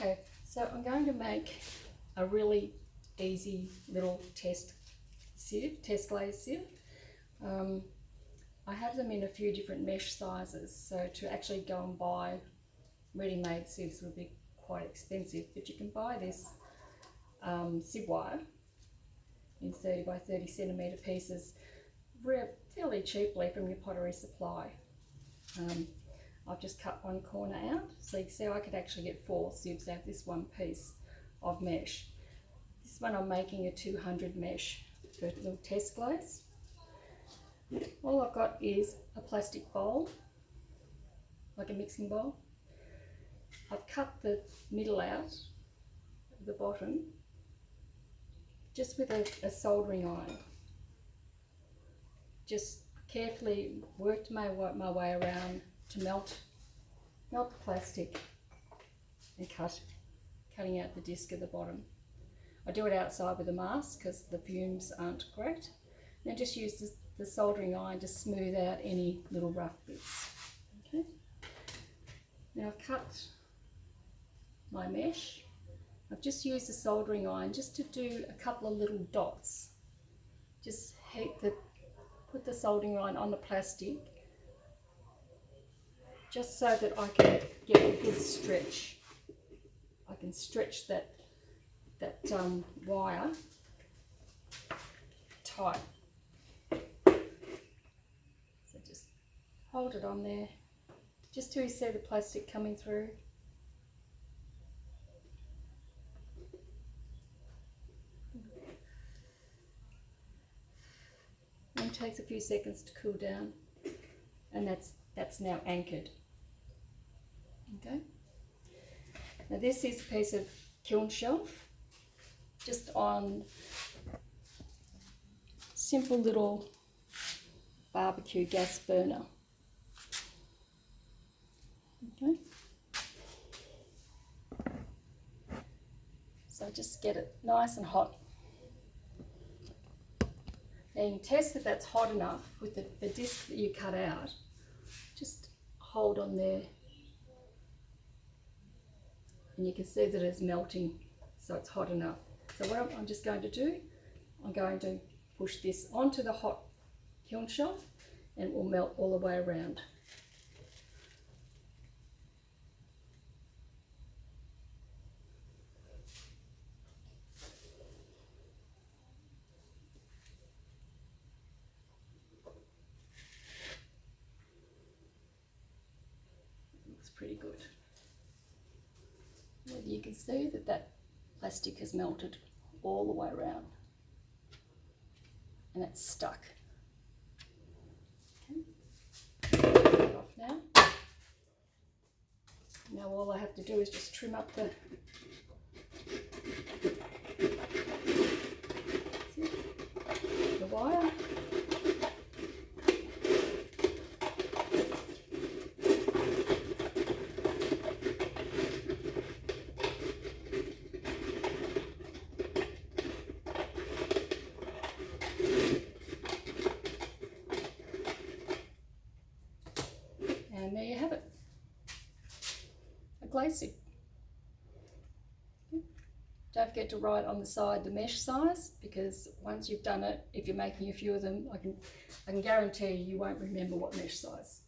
Okay, so I'm going to make a really easy little test glaze sieve. I have them in a few different mesh sizes, so to actually go and buy ready-made sieves would be quite expensive, but you can buy this sieve wire in 30 by 30 centimetre pieces fairly cheaply from your pottery supply. I've just cut one corner out, so you can see I could actually get 4 sieves out of this one piece of mesh. This one I'm making a 200 mesh for a little test glaze. All I've got is a plastic bowl, like a mixing bowl. I've cut the middle out of the bottom just with a soldering iron. Just carefully worked my way around to melt the plastic and cutting out the disc at the bottom. I do it outside with a mask because the fumes aren't great. Then just use the soldering iron to smooth out any little rough bits. Okay. Now I've cut my mesh. I've just used the soldering iron just to do a couple of little dots. Just put the soldering iron on the plastic just so that I can get a good stretch. I can stretch that wire tight. So just hold it on there, just till you see the plastic coming through. And it takes a few seconds to cool down, and that's now anchored. Okay. Now this is a piece of kiln shelf, just on simple little barbecue gas burner. Okay. So just get it nice and hot. Now you can test that that's hot enough with the disc that you cut out. Just hold on there and you can see that it's melting, so it's hot enough. So what I'm just going to do, I'm going to push this onto the hot kiln shelf and it will melt all the way around. Pretty good. You can see that plastic has melted all the way around and it's stuck. Okay. Take it off now. Now all I have to do is just trim up the wire. And there you have it, a glaze sieve. Don't forget to write on the side the mesh size, because once you've done it, if you're making a few of them, I can guarantee you won't remember what mesh size.